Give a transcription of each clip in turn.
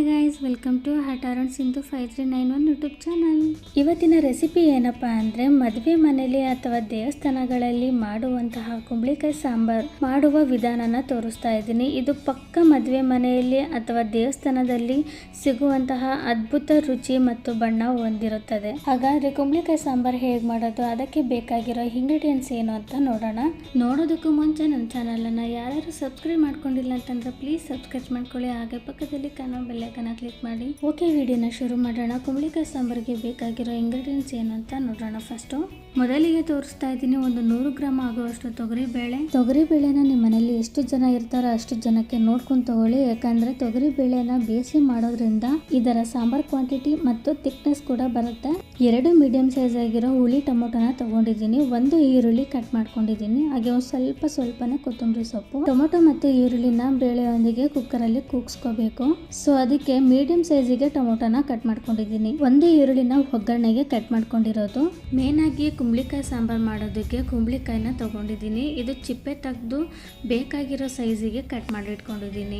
Hi guys, welcome to hot around Sindhu 5391 YouTube channel. ಇವತ್ತಿನ recipe ಏನಪ್ಪಾ ಅಂದರೆ ಮದುವೆ ಮನೆಯಲ್ಲಿ ಅಥವಾ ದೇವಸ್ಥಾನಗಳಲ್ಲಿ ಮಾಡುವಂತಹ ಕುಂಬಳಕಾಯಿ ಸಾಂಬಾರ್ ಮಾಡುವ ವಿಧಾನನ ತೋರಿಸ್ತಾ ಇದ್ದೀನಿ. ಇದು ಪಕ್ಕ ಮದುವೆ ಮನೆಯಲ್ಲಿ ಅಥವಾ ದೇವಸ್ಥಾನದಲ್ಲಿ ಸಿಗುವಂತಹ ಅದ್ಭುತ ರುಚಿ ಮತ್ತು ಬಣ್ಣ ಹೊಂದಿರುತ್ತದೆ. ಹಾಗಾದ್ರೆ ಕುಂಬಳಕಾಯಿ ಸಾಂಬಾರ್ ಹೇಗೆ ಮಾಡೋದು, ಅದಕ್ಕೆ ಬೇಕಾಗಿರೋ ಇಂಗ್ರೀಡಿಯೆಂಟ್ಸ್ ಏನು ಅಂತ ನೋಡೋಣ. ನೋಡೋದಕ್ಕೂ ಮುಂಚೆ ನನ್ನ ಚಾನಲನ್ನು ಯಾರು ಸಬ್ಸ್ಕ್ರೈಬ್ ಮಾಡ್ಕೊಂಡಿಲ್ಲ ಅಂತಂದ್ರೆ ಪ್ಲೀಸ್ ಸಬ್ಸ್ಕ್ರೈಬ್ ಮಾಡ್ಕೊಳ್ಳಿ. ಹಾಗೆ ಪಕ್ಕದಲ್ಲಿ ಕಾಣೋ ಬೆಲ್ ಐಕಾನ್ ಕ್ಲಿಕ್ ಮಾಡಿ. ಓಕೆ, ವಿಡಿಯೋನ ಶುರು ಮಾಡೋಣ. ಕುಂಬಳಕಾಯಿ ಸಾಂಬಾರಿಗೆ ಬೇಕಾಗಿರೋ ಇಂಗ್ರೀಡಿಯೆಂಟ್ಸ್ ಏನು ಅಂತ ನೋಡೋಣ. ಫಸ್ಟ್ ಮೊದಲಿಗೆ ತೋರಿಸ್ತಾ ಇದ್ದೀನಿ, ಒಂದು 100 ಗ್ರಾಮ್ ಆಗುವಷ್ಟು ತೊಗರಿ ಬೇಳೆನ ನಿಮ್ಮ ಮನೆಯಲ್ಲಿ ಎಷ್ಟು ಜನ ಇರ್ತಾರೋ ಅಷ್ಟು ಜನಕ್ಕೆ ನೋಡ್ಕೊಂಡು ತಗೊಳ್ಳಿ. ಯಾಕಂದ್ರೆ ತೊಗರಿ ಬೇಳೆನ ಬೇಯಿಸಿ ಮಾಡೋದ್ರಿಂದ ಇದರ ಸಾಂಬಾರ್ ಕ್ವಾಂಟಿಟಿ ಮತ್ತು ಥಿಕ್ನೆಸ್ ಕೂಡ ಬರುತ್ತೆ. 2 ಮೀಡಿಯಂ ಸೈಜ್ ಆಗಿರೋ ಹುಳಿ ಟೊಮೊಟೊನ ತಗೊಂಡಿದ್ದೀನಿ. 1 ಈರುಳ್ಳಿ ಕಟ್ ಮಾಡ್ಕೊಂಡಿದ್ದೀನಿ. ಹಾಗೆ ಒಂದು ಸ್ವಲ್ಪನೇ ಕೊತ್ತಂಬರಿ ಸೊಪ್ಪು. ಟೊಮೊಟೊ ಮತ್ತು ಈರುಳ್ಳಿನ ಬೇಳೆಯೊಂದಿಗೆ ಕುಕ್ಕರ್ ಅಲ್ಲಿ ಕೂಗಿಸ್ಕೋಬೇಕು. ಸೊ ಅದಕ್ಕೆ ಮೀಡಿಯಂ ಸೈಜಿಗೆ ಟೊಮೊಟೊನ ಕಟ್ ಮಾಡ್ಕೊಂಡಿದ್ದೀನಿ. 1 ಈರುಳ್ಳಿನ ಒಗ್ಗರಣೆಗೆ ಕಟ್ ಮಾಡ್ಕೊಂಡಿರೋದು. ಮೇನ್ ಆಗಿ ಕುಂಬಳಕಾಯಿ ಸಾಂಬಾರ್ ಮಾಡೋದಕ್ಕೆ ಕುಂಬಳಕಾಯಿನ ತಗೊಂಡಿದ್ದೀನಿ. ಇದು ಚಿಪ್ಪೆ ತೆಗೆದು ಬೇಕಾಗಿರೋ ಸೈಜಿಗೆ ಕಟ್ ಮಾಡಿ ಇಟ್ಕೊಂಡಿದ್ದೀನಿ.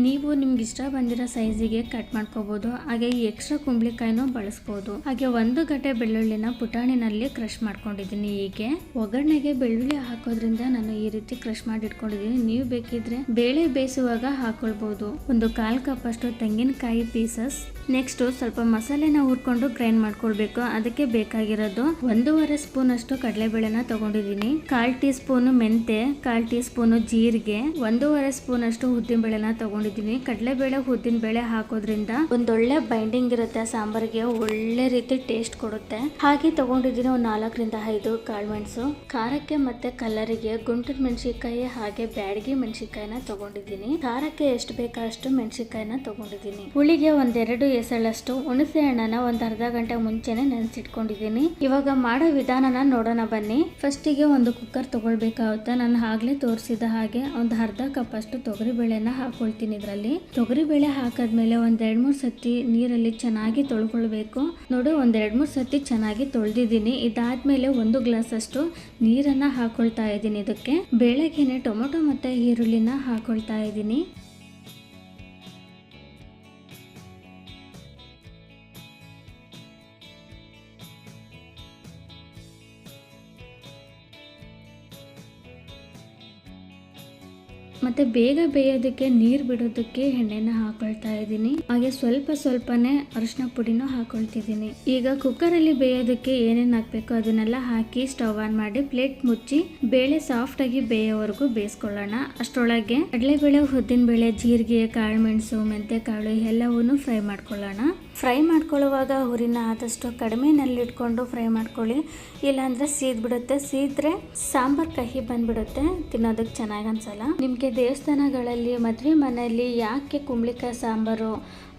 ನೀವು ನಿಮ್ಗೆ ಇಷ್ಟ ಬಂದಿರೋ ಸೈಜಿಗೆ ಕಟ್ ಮಾಡ್ಕೋಬಹುದು. ಹಾಗೆ ಈ ಎಕ್ಸ್ಟ್ರಾ ಕುಂಬಳಕಾಯಿನೂ ಬಳಸ್ಬೋದು. ಹಾಗೆ 1 ಗಡ್ಡೆ ಬೆಳ್ಳುಳ್ಳಿನ ಪುಟಾಣಿನಲ್ಲಿ ಕ್ರಶ್ ಮಾಡ್ಕೊಂಡಿದ್ದೀನಿ. ಹೀಗೆ ಒಗ್ಗರಣೆಗೆ ಬೆಳ್ಳುಳ್ಳಿ ಹಾಕೋದ್ರಿಂದ ನಾನು ಈ ರೀತಿ ಕ್ರಶ್ ಮಾಡಿ ಇಟ್ಕೊಂಡಿದ್ದೀನಿ. ನೀವು ಬೇಕಿದ್ರೆ ಬೇಳೆ ಬೇಯಿಸುವಾಗ ಹಾಕೊಳ್ಬಹುದು. 1/4 ಕಪ್ ಅಷ್ಟು ತೆಂಗಿನಕಾಯಿ ಪೀಸಸ್. ನೆಕ್ಸ್ಟ್ ಸ್ವಲ್ಪ ಮಸಾಲೆನ ಹುರ್ಕೊಂಡು ಗ್ರೈಂಡ್ ಮಾಡ್ಕೊಳ್ಬೇಕು. ಅದಕ್ಕೆ ಬೇಕಾಗಿರೋದು 1.5 ಸ್ಪೂನ್ ಅಷ್ಟು ಕಡಲೆಬೇಳೆನ ತಗೊಂಡಿದ್ದೀನಿ. 1/4 ಟೀ ಸ್ಪೂನ್ ಮೆಂತೆ, 1/4 ಟೀ ಸ್ಪೂನ್ ಜೀರಿಗೆ, 1.5 ಸ್ಪೂನ್ ಅಷ್ಟು ಉದ್ದಿನ ಬೇಳೆನ ತಗೊಂಡಿದ್ದೀನಿ. ಕಡಲೆಬೇಳೆ ಉದ್ದಿನ ಬೇಳೆ ಹಾಕೋದ್ರಿಂದ ಒಂದೊಳ್ಳೆ ಬೈಂಡಿಂಗ್ ಇರುತ್ತೆ, ಸಾಂಬಾರಿಗೆ ಒಳ್ಳೆ ರೀತಿ ಟೇಸ್ಟ್ ಕೊಡುತ್ತೆ. ಹಾಗೆ ತಗೊಂಡಿದ್ದೀನಿ ಒಂದು 4 ರಿಂದ 5 ಕಾಳುಮೆಣಸು. ಖಾರಕ್ಕೆ ಮತ್ತೆ ಕಲರಿಗೆ ಗುಂಟೂರು ಮೆಣಸಿನಕಾಯಿ ಹಾಗೆ ಬ್ಯಾಡಗಿ ಮೆಣಸಿನಕಾಯಿನ ತಗೊಂಡಿದ್ದೀನಿ. ಖಾರಕ್ಕೆ ಎಷ್ಟು ಬೇಕೋ ಅಷ್ಟು ಮೆಣಸಿನಕಾಯಿನ ತಗೊಂಡಿದ್ದೀನಿ. ಹುಳಿಗೆ 1-2 ಎಸಳಷ್ಟು ಹುಣಸೆ ಹಣ್ಣನ ಒಂದು ಅರ್ಧ ಗಂಟೆ ಮುಂಚೆನೆ ನೆನೆಸಿಟ್ಕೊಂಡಿದ್ದೀನಿ. ಇವಾಗ ಮಾಡೋ ವಿಧಾನನ ನೋಡೋಣ ಬನ್ನಿ. ಫಸ್ಟಿಗೆ ಒಂದು ಕುಕ್ಕರ್ ತಗೊಳ್ಬೇಕಾಗುತ್ತೆ. ನಾನು ಆಗ್ಲೇ ತೋರಿಸಿದ ಹಾಗೆ ಒಂದು ಅರ್ಧ ಕಪ್ ಅಷ್ಟು ತೊಗರಿ ಬೇಳೆನ ಹಾಕೊಳ್ತೀನಿ. ಇದರಲ್ಲಿ ತೊಗರಿ ಬೇಳೆ ಹಾಕಾದ್ಮೇಲೆ 1-2-3 ಸತಿ ನೀರಲ್ಲಿ ಚೆನ್ನಾಗಿ ತೊಳ್ಕೊಳ್ಬೇಕು. ನೋಡಿ, 1-2-3 ಸತಿ ಚೆನ್ನಾಗಿ ತೊಳೆದಿದ್ದೀನಿ. ಇದಾದ್ಮೇಲೆ 1 ಗ್ಲಾಸ್ ಅಷ್ಟು ನೀರನ್ನ ಹಾಕೊಳ್ತಾ ಇದ್ದೀನಿ. ಇದಕ್ಕೆ ಬೇಳೆಗೆನೆ ಟೊಮೊಟೊ ಮತ್ತೆ ಈರುಳ್ಳಿನ ಹಾಕೊಳ್ತಾ ಇದ್ದೀನಿ. ಮತ್ತೆ ಬೇಗ ಬೇಯೋದಕ್ಕೆ ನೀರು ಬಿಡೋದಕ್ಕೆ ಎಣ್ಣೆನ ಹಾಕೊಳ್ತಾ ಇದ್ದೀನಿ. ಹಾಗೆ ಸ್ವಲ್ಪನೇ ಅರಿಶಿನ ಪುಡಿನೂ ಹಾಕೊಳ್ತಿದ್ದೀನಿ. ಈಗ ಕುಕ್ಕರ್ ಅಲ್ಲಿ ಬೇಯೋದಕ್ಕೆ ಏನೇನು ಹಾಕ್ಬೇಕು ಅದನ್ನೆಲ್ಲ ಹಾಕಿ ಸ್ಟವ್ ಆನ್ ಮಾಡಿ ಪ್ಲೇಟ್ ಮುಚ್ಚಿ ಬೇಳೆ ಸಾಫ್ಟ್ ಆಗಿ ಬೇಯೋವರೆಗೂ ಬೇಯಿಸ್ಕೊಳ್ಳೋಣ. ಅಷ್ಟರೊಳಗೆ ಕಡಲೆಬೇಳೆ, ಉದ್ದಿನಬೇಳೆ, ಜೀರಿಗೆ, ಕಾಳುಮೆಣಸು, ಮೆಂತೆ ಕಾಳು ಎಲ್ಲವನ್ನೂ ಫ್ರೈ ಮಾಡ್ಕೊಳ್ಳೋಣ. ಫ್ರೈ ಮಾಡ್ಕೊಳ್ಳುವಾಗ ಹುರಿನ ಆದಷ್ಟು ಕಡಿಮೆನಲ್ಲಿಟ್ಕೊಂಡು ಫ್ರೈ ಮಾಡ್ಕೊಳ್ಳಿ. ಇಲ್ಲಾಂದ್ರೆ ಸೀದ್ಬಿಡುತ್ತೆ. ಸೀದ್ರೆ ಸಾಂಬಾರ್ ಕಹಿ ಬಂದ್ಬಿಡುತ್ತೆ, ತಿನ್ನೋದಕ್ಕೆ ಚೆನ್ನಾಗಿ ಅನ್ಸಲ್ಲ. ನಿಮ್ಗೆ ದೇವಸ್ಥಾನಗಳಲ್ಲಿ ಮದುವೆ ಮನೆಯಲ್ಲಿ ಯಾಕೆ ಕುಂಬಳಕಾಯಿ ಸಾಂಬಾರು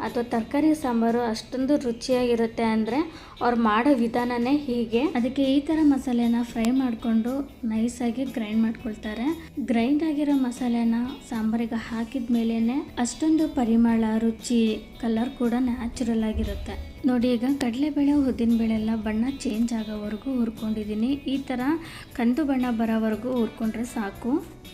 ಅಥವಾ ತರಕಾರಿ ಸಾಂಬಾರು ಅಷ್ಟೊಂದು ರುಚಿಯಾಗಿರುತ್ತೆ ಅಂದರೆ ಅವ್ರು ಮಾಡೋ ವಿಧಾನನೇ ಹೀಗೆ. ಅದಕ್ಕೆ ಈ ಥರ ಮಸಾಲೆನ ಫ್ರೈ ಮಾಡಿಕೊಂಡು ನೈಸಾಗಿ ಗ್ರೈಂಡ್ ಮಾಡ್ಕೊಳ್ತಾರೆ. ಗ್ರೈಂಡ್ ಆಗಿರೋ ಮಸಾಲೆನ ಸಾಂಬಾರಿಗೆ ಹಾಕಿದ ಮೇಲೇ ಅಷ್ಟೊಂದು ಪರಿಮಳ, ರುಚಿ, ಕಲರ್ ಕೂಡ ನ್ಯಾಚುರಲ್ ಆಗಿರುತ್ತೆ. ನೋಡಿ, ಈಗ ಕಡಲೆಬೇಳೆ, ಉದ್ದಿನಬೇಳೆ ಎಲ್ಲ ಬಣ್ಣ ಚೇಂಜ್ ಆಗೋವರೆಗೂ ಹುರ್ಕೊಂಡಿದ್ದೀನಿ. ಈ ಥರ ಕಂದು ಬಣ್ಣ ಬರೋವರೆಗೂ ಹುರ್ಕೊಂಡ್ರೆ ಸಾಕು.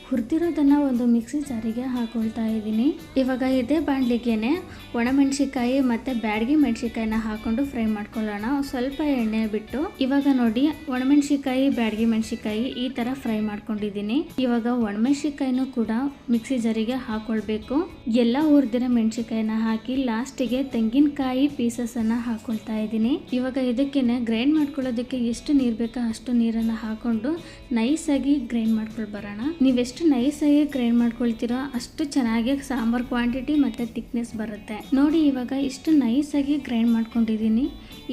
ಹುರಿದಿರೋದನ್ನು ಒಂದು ಮಿಕ್ಸಿ ಜಾರಿಗೆ ಹಾಕೊಳ್ತಾ ಇದ್ದೀನಿ. ಇವಾಗ ಇದೇ ಬಾಣಲಿಗೆನೆ ಒಣಮೆಣಸಿಕಾಯಿ ಮತ್ತು ಬ್ಯಾಡಗಿ ಮೆಣಸಿಕಾಯಿನ ಹಾಕೊಂಡು ಫ್ರೈ ಮಾಡ್ಕೊಳ್ಳೋಣ. ಸ್ವಲ್ಪ ಎಣ್ಣೆ ಬಿಟ್ಟು ಇವಾಗ ನೋಡಿ, ಒಣಮೆಣಸಿಕಾಯಿ, ಬ್ಯಾಡಗಿ ಮೆಣಸಿಕಾಯಿ ಈ ಥರ ಫ್ರೈ ಮಾಡ್ಕೊಂಡಿದ್ದೀನಿ. ಇವಾಗ ಒಣಮೆಣಸಿಕಾಯಿನೂ ಕೂಡ ಮಿಕ್ಸಿ ಜಾರಿಗೆ ಹಾಕೊಳ್ಬೇಕು. ಎಲ್ಲ ಹುರಿದಿರೋ ಮೆಣಸಿಕಾಯಿನ ಹಾಕಿ ಲಾಸ್ಟಿಗೆ ತೆಂಗಿನಕಾಯಿ ಪೀಸಸ್ ಅನ್ನ ಹಾಕೊಳ್ತಾ ಇದ್ದೀನಿ. ಇವಾಗ ಇದಕ್ಕೇನೆ ಗ್ರೈಂಡ್ ಮಾಡ್ಕೊಳ್ಳೋದಕ್ಕೆ ಎಷ್ಟು ನೀರು ಬೇಕೋ ಅಷ್ಟು ನೀರನ್ನು ಹಾಕೊಂಡು ನೈಸಾಗಿ ಗ್ರೈಂಡ್ ಮಾಡ್ಕೊಂಡು ಬರೋಣ. ನೀವೆಷ್ಟು ನೈಸಾಗಿ ಗ್ರೈಂಡ್ ಮಾಡ್ಕೊಳ್ತೀರೋ ಅಷ್ಟು ಚೆನ್ನಾಗಿ ಸಾಂಬಾರ್ ಕ್ವಾಂಟಿಟಿ ಮತ್ತು ಥಿಕ್ನೆಸ್ ಬರುತ್ತೆ. ನೋಡಿ, ಇವಾಗ ಇಷ್ಟು ನೈಸಾಗಿ ಗ್ರೈಂಡ್ ಮಾಡ್ಕೊಂಡಿದ್ದೀನಿ.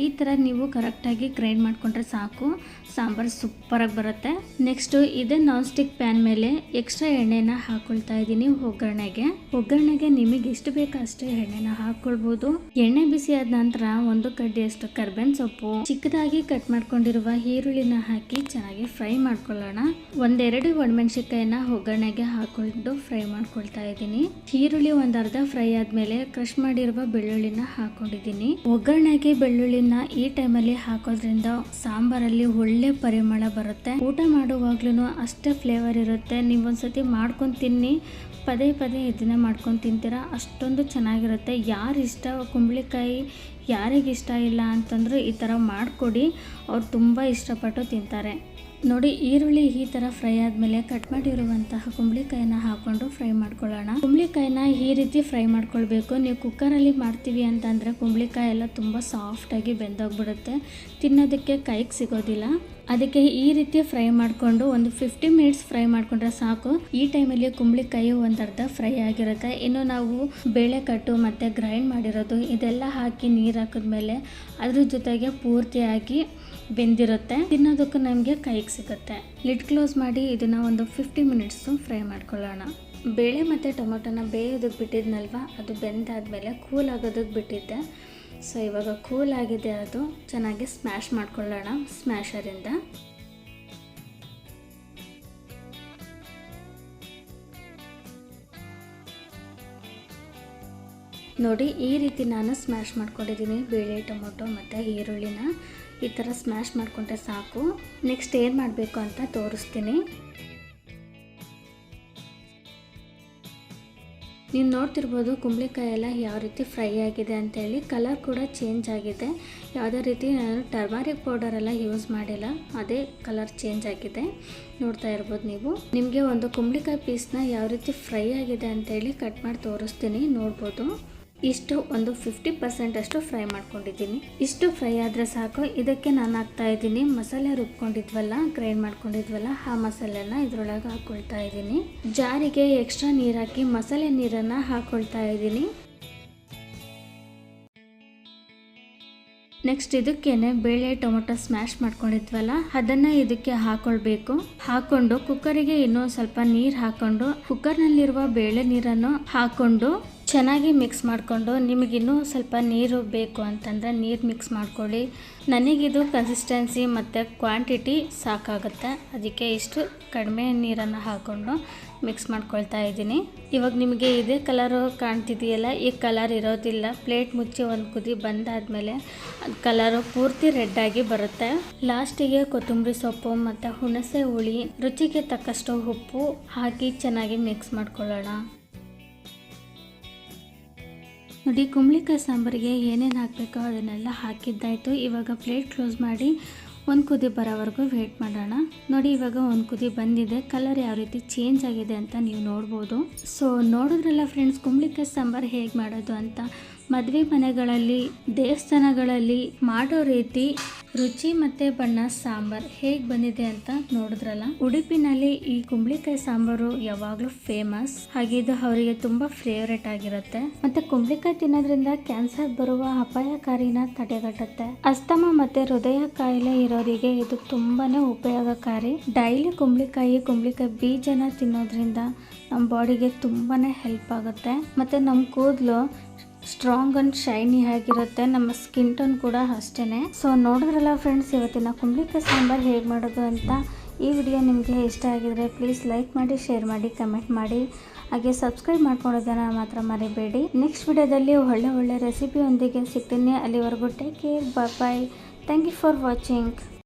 ಈ ಥರ ನೀವು ಕರೆಕ್ಟಾಗಿ ಗ್ರೈಂಡ್ ಮಾಡ್ಕೊಂಡ್ರೆ ಸಾಕು, ಸಾಂಬಾರು ಸೂಪರಾಗಿ ಬರುತ್ತೆ. ನೆಕ್ಸ್ಟು ಇದೇ ನಾನ್ ಸ್ಟಿಕ್ ಪ್ಯಾನ್ ಮೇಲೆ ಎಕ್ಸ್ಟ್ರಾ ಎಣ್ಣೆನ ಹಾಕೊಳ್ತಾ ಇದ್ದೀನಿ. ಒಗ್ಗರಣೆಗೆ ನಿಮಗೆ ಎಷ್ಟು ಬೇಕೋ ಅಷ್ಟೇ ಎಣ್ಣೆನ ಹಾಕೊಳ್ಬೋದು. ಎಣ್ಣೆ ಬಿಸಿ ಆದ ನಂತರ 1 ಕಡ್ಡಿಯಷ್ಟು ಕರ್ಬೇವಿನ ಸೊಪ್ಪು, ಚಿಕ್ಕದಾಗಿ ಕಟ್ ಮಾಡ್ಕೊಂಡಿರುವ ಈರುಳ್ಳಿನ ಹಾಕಿ ಚೆನ್ನಾಗಿ ಫ್ರೈ ಮಾಡ್ಕೊಳ್ಳೋಣ. 1-2 ಒಣಮೆಣಸಿಕಾಯಿನ ಒಗ್ಗರಣೆಗೆ ಹಾಕೊಂಡು ಫ್ರೈ ಮಾಡ್ಕೊಳ್ತಾ ಇದ್ದೀನಿ. ಈರುಳ್ಳಿ ಒಂದು ಅರ್ಧ ಫ್ರೈ ಆದ್ಮೇಲೆ ಕ್ರಶ್ ಮಾಡಿರುವ ಬೆಳ್ಳುಳ್ಳಿನ ಹಾಕೊಂಡಿದ್ದೀನಿ. ಒಗ್ಗರಣೆಗೆ ಬೆಳ್ಳುಳ್ಳಿನ ಈ ಟೈಮಲ್ಲಿ ಹಾಕೋದ್ರಿಂದ ಸಾಂಬಾರಲ್ಲಿ ಒಳ್ಳೆ ಪರಿಮಳ ಬರುತ್ತೆ. ಊಟ ಮಾಡುವಾಗ್ಲೂ ಅಷ್ಟೇ ಫ್ಲೇವರ್ ಇರುತ್ತೆ. ನೀವು ಒಂದ್ಸತಿ ಮಾಡ್ಕೊಂಡು ತಿನ್ನಿ, ಪದೇ ಪದೇ ಇದನ್ನ ಮಾಡ್ಕೊಂಡು ತಿಂತೀರಾ, ಅಷ್ಟೊಂದು ಚೆನ್ನಾಗಿರುತ್ತೆ. ಯಾರು ಇಷ್ಟ ಕುಂಬಳಕಾಯಿ ಯಾರಿಗಿಷ್ಟ ಇಲ್ಲ ಅಂತಂದರೂ ಈ ಥರ ಮಾಡಿಕೊಡಿ, ಅವ್ರು ತುಂಬ ಇಷ್ಟಪಟ್ಟು ತಿಂತಾರೆ. ನೋಡಿ, ಈರುಳ್ಳಿ ಈ ಥರ ಫ್ರೈ ಆದಮೇಲೆ ಕಟ್ ಮಾಡಿರುವಂತಹ ಕುಂಬಳಕಾಯಿನ ಹಾಕ್ಕೊಂಡು ಫ್ರೈ ಮಾಡ್ಕೊಳ್ಳೋಣ. ಕುಂಬಳಕಾಯಿನ ಈ ರೀತಿ ಫ್ರೈ ಮಾಡ್ಕೊಳ್ಬೇಕು. ನೀವು ಕುಕ್ಕರಲ್ಲಿ ಮಾಡ್ತೀವಿ ಅಂತಂದರೆ ಕುಂಬಳಕಾಯಿ ಎಲ್ಲ ತುಂಬ ಸಾಫ್ಟಾಗಿ ಬೆಂದೋಗ್ಬಿಡುತ್ತೆ, ತಿನ್ನೋದಕ್ಕೆ ಕೈಗೆ ಸಿಗೋದಿಲ್ಲ. ಅದಕ್ಕೆ ಈ ರೀತಿ ಫ್ರೈ ಮಾಡಿಕೊಂಡು ಒಂದು 50 ಮಿನಿಟ್ಸ್ ಫ್ರೈ ಮಾಡಿಕೊಂಡ್ರೆ ಸಾಕು. ಈ ಟೈಮಲ್ಲಿ ಕುಂಬಳಕಾಯಿ ಒಂದು ಅರ್ಧ ಫ್ರೈ ಆಗಿರುತ್ತೆ. ಇನ್ನು ನಾವು ಬೇಳೆ ಕಟ್ಟು ಮತ್ತು ಗ್ರೈಂಡ್ ಮಾಡಿರೋದು ಇದೆಲ್ಲ ಹಾಕಿ ನೀರು ಹಾಕಿದ್ಮೇಲೆ ಅದ್ರ ಜೊತೆಗೆ ಪೂರ್ತಿಯಾಗಿ ಬೆಂದಿರುತ್ತೆ, ತಿನ್ನೋದಕ್ಕೂ ನಮಗೆ ಕೈಗೆ ಸಿಗುತ್ತೆ. ಲಿಡ್ ಕ್ಲೋಸ್ ಮಾಡಿ ಇದನ್ನು ಒಂದು 50 ಮಿನಿಟ್ಸು ಫ್ರೈ ಮಾಡ್ಕೊಳ್ಳೋಣ. ಬೇಳೆ ಮತ್ತು ಟೊಮೊಟೊನ ಬೇಯೋದಕ್ಕೆ ಬಿಟ್ಟಿದ್ನಲ್ವ, ಅದು ಬೆಂದಾದಮೇಲೆ ಕೂಲ್ ಆಗೋದಕ್ಕೆ ಬಿಟ್ಟಿದ್ದೆ. ಸೊ ಇವಾಗ ಕೂಲ್ ಆಗಿದೆ, ಅದು ಚೆನ್ನಾಗಿ ಸ್ಮ್ಯಾಶ್ ಮಾಡ್ಕೊಳ್ಳೋಣ ಸ್ಮ್ಯಾಶರಿಂದ. ನೋಡಿ, ಈ ರೀತಿ ನಾನು ಸ್ಮ್ಯಾಶ್ ಮಾಡ್ಕೊಂಡಿದ್ದೀನಿ. ಬೇಳೆ, ಟೊಮೊಟೊ ಮತ್ತು ಈರುಳ್ಳಿನ ಈ ಥರ ಸ್ಮ್ಯಾಶ್ ಮಾಡಿಕೊಂಡ್ರೆ ಸಾಕು. ನೆಕ್ಸ್ಟ್ ಏನು ಮಾಡಬೇಕು ಅಂತ ತೋರಿಸ್ತೀನಿ. ನೀವು ನೋಡ್ತಿರ್ಬೋದು ಕುಂಬಳಕಾಯಿ ಎಲ್ಲ ಯಾವ ರೀತಿ ಫ್ರೈ ಆಗಿದೆ ಅಂತೇಳಿ. ಕಲರ್ ಕೂಡ ಚೇಂಜ್ ಆಗಿದೆ. ಯಾವುದೇ ರೀತಿ ನಾನು ಟರ್ಮರಿಕ್ ಪೌಡರೆಲ್ಲ ಯೂಸ್ ಮಾಡಿಲ್ಲ, ಅದೇ ಕಲರ್ ಚೇಂಜ್ ಆಗಿದೆ. ನೋಡ್ತಾ ಇರ್ಬೋದು ನೀವು. ನಿಮಗೆ ಒಂದು ಕುಂಬಳಕಾಯಿ ಪೀಸ್ನ ಯಾವ ರೀತಿ ಫ್ರೈ ಆಗಿದೆ ಅಂತೇಳಿ ಕಟ್ ಮಾಡಿ ತೋರಿಸ್ತೀನಿ, ನೋಡ್ಬೋದು. ಇಷ್ಟು ಒಂದು 50% ಅಷ್ಟು ಫ್ರೈ ಮಾಡ್ಕೊಂಡಿದ್ದೀನಿ. ಇಷ್ಟು ಫ್ರೈ ಆದರೆ ಸಾಕು. ಇದಕ್ಕೆ ನಾನು ಹಾಕ್ತಾ ಇದ್ದೀನಿ ಮಸಾಲೆ ರುಬ್ಕೊಂಡಿದ್ವಲ್ಲ, ಗ್ರೈಂಡ್ ಮಾಡ್ಕೊಂಡಿದ್ವಲ್ಲ, ಆ ಮಸಾಲೆನ ಇದ್ರೊಳಗೆ ಹಾಕ್ಕೊಳ್ತಾ ಇದ್ದೀನಿ. ಜಾರಿಗೆ ಎಕ್ಸ್ಟ್ರಾ ನೀರು ಹಾಕಿ ಮಸಾಲೆ ನೀರನ್ನು ಹಾಕ್ಕೊಳ್ತಾ ಇದ್ದೀನಿ. ನೆಕ್ಸ್ಟ್ ಇದಕ್ಕೇನೆ ಬೇಳೆ ಟೊಮೊಟೊ ಸ್ಮ್ಯಾಶ್ ಮಾಡ್ಕೊಂಡಿದ್ವಲ್ಲ ಅದನ್ನು ಇದಕ್ಕೆ ಹಾಕೊಳ್ಬೇಕು. ಹಾಕೊಂಡು ಕುಕ್ಕರಿಗೆ ಇನ್ನೂ ಸ್ವಲ್ಪ ನೀರು ಹಾಕೊಂಡು ಕುಕ್ಕರ್ನಲ್ಲಿರುವ ಬೇಳೆ ನೀರನ್ನು ಹಾಕೊಂಡು ಚೆನ್ನಾಗಿ ಮಿಕ್ಸ್ ಮಾಡಿಕೊಂಡು, ನಿಮಗಿನ್ನೂ ಸ್ವಲ್ಪ ನೀರು ಬೇಕು ಅಂತಂದರೆ ನೀರು ಮಿಕ್ಸ್ ಮಾಡ್ಕೊಳ್ಳಿ. ನನಗಿದು ಕನ್ಸಿಸ್ಟೆನ್ಸಿ ಮತ್ತು ಕ್ವಾಂಟಿಟಿ ಸಾಕಾಗುತ್ತೆ, ಅದಕ್ಕೆ ಇಷ್ಟು ಕಡಿಮೆ ನೀರನ್ನು ಹಾಕ್ಕೊಂಡು ಮಿಕ್ಸ್ ಮಾಡ್ಕೊಳ್ತಾ ಇದ್ದೀನಿ. ಇವಾಗ ನಿಮಗೆ ಇದೇ ಕಲರು ಕಾಣ್ತಿದೆಯಲ್ಲ, ಈ ಕಲರ್ ಇರೋದಿಲ್ಲ. ಪ್ಲೇಟ್ ಮುಚ್ಚಿ ಒಂದು ಕುದಿ ಬಂದಾದಮೇಲೆ ಕಲರು ಪೂರ್ತಿ ರೆಡ್ಡಾಗಿ ಬರುತ್ತೆ. ಲಾಸ್ಟಿಗೆ ಕೊತ್ತಂಬರಿ ಸೊಪ್ಪು ಮತ್ತು ಹುಣಸೆ ಹುಳಿ, ರುಚಿಗೆ ತಕ್ಕಷ್ಟು ಉಪ್ಪು ಹಾಕಿ ಚೆನ್ನಾಗಿ ಮಿಕ್ಸ್ ಮಾಡ್ಕೊಳ್ಳೋಣ. ನೋಡಿ, ಕುಂಬಳಕಾಯಿ ಸಾಂಬಾರಿಗೆ ಏನೇನು ಹಾಕಬೇಕೋ ಅದನ್ನೆಲ್ಲ ಹಾಕಿದ್ದಾಯಿತು. ಇವಾಗ ಪ್ಲೇಟ್ ಕ್ಲೋಸ್ ಮಾಡಿ ಒಂದು ಕುದಿ ಬರೋವರೆಗೂ ವೆಯ್ಟ್ ಮಾಡೋಣ. ನೋಡಿ, ಇವಾಗ ಒಂದು ಕುದಿ ಬಂದಿದೆ. ಕಲರ್ ಯಾವ ರೀತಿ ಚೇಂಜ್ ಆಗಿದೆ ಅಂತ ನೀವು ನೋಡ್ಬೋದು. ಸೊ ನೋಡಿದ್ರಲ್ಲ ಫ್ರೆಂಡ್ಸ್, ಕುಂಬಳಕಾಯಿ ಸಾಂಬಾರು ಹೇಗೆ ಮಾಡೋದು ಅಂತ. ಮದುವೆ ಮನೆಗಳಲ್ಲಿ, ದೇವಸ್ಥಾನಗಳಲ್ಲಿ ಮಾಡೋ ರೀತಿ ರುಚಿ ಮತ್ತು ಬಣ್ಣ ಸಾಂಬಾರು ಹೇಗೆ ಬಂದಿದೆ ಅಂತ ನೋಡಿದ್ರಲ್ಲ. ಉಡುಪಿನಲ್ಲಿ ಈ ಕುಂಬಳಕಾಯಿ ಸಾಂಬಾರು ಯಾವಾಗಲೂ ಫೇಮಸ್, ಹಾಗೆ ಇದು ಅವರಿಗೆ ತುಂಬ ಫೇವ್ರೇಟ್ ಆಗಿರುತ್ತೆ. ಮತ್ತು ಕುಂಬಳಕಾಯಿ ತಿನ್ನೋದ್ರಿಂದ ಕ್ಯಾನ್ಸರ್ ಬರುವ ಅಪಾಯಕಾರಿನ ತಡೆಗಟ್ಟುತ್ತೆ. ಅಸ್ತಮ ಮತ್ತು ಹೃದಯ ಕಾಯಿಲೆ ಇರೋರಿಗೆ ಇದು ತುಂಬಾನೇ ಉಪಯೋಗಕಾರಿ. ಡೈಲಿ ಕುಂಬಳಕಾಯಿ ಬೀಜನ ತಿನ್ನೋದ್ರಿಂದ ನಮ್ಮ ಬಾಡಿಗೆ ತುಂಬಾನೇ ಹೆಲ್ಪ್ ಆಗುತ್ತೆ. ಮತ್ತು ನಮ್ಮ ಕೂದಲು ಸ್ಟ್ರಾಂಗ್ ಅಂಡ್ ಶೈನಿ ಆಗಿರುತ್ತೆ, ನಮ್ಮ ಸ್ಕಿನ್ ಟೋನ್ ಕೂಡ ಅಷ್ಟೇ. ಸೊ ನೋಡಿದ್ರಲ್ಲ ಫ್ರೆಂಡ್ಸ್, ಇವತ್ತಿನ ಕುಂಬಳಕಾಯಿ ಸಾಂಬಾರು ಹೇಗೆ ಮಾಡೋದು ಅಂತ. ಈ ವಿಡಿಯೋ ನಿಮಗೆ ಇಷ್ಟ ಆಗಿದ್ರೆ ಪ್ಲೀಸ್ ಲೈಕ್ ಮಾಡಿ, ಶೇರ್ ಮಾಡಿ, ಕಮೆಂಟ್ ಮಾಡಿ, ಹಾಗೆ ಸಬ್ಸ್ಕ್ರೈಬ್ ಮಾಡ್ಕೊಳ್ಳೋದನ್ನು ಮಾತ್ರ ಮರಿಬೇಡಿ. ನೆಕ್ಸ್ಟ್ ವಿಡಿಯೋದಲ್ಲಿ ಒಳ್ಳೆ ರೆಸಿಪಿಯೊಂದಿಗೆ ಸಿಗ್ತೀನಿ. ಅಲ್ಲಿವರೆಗೂ take care, bye. Thank you for watching.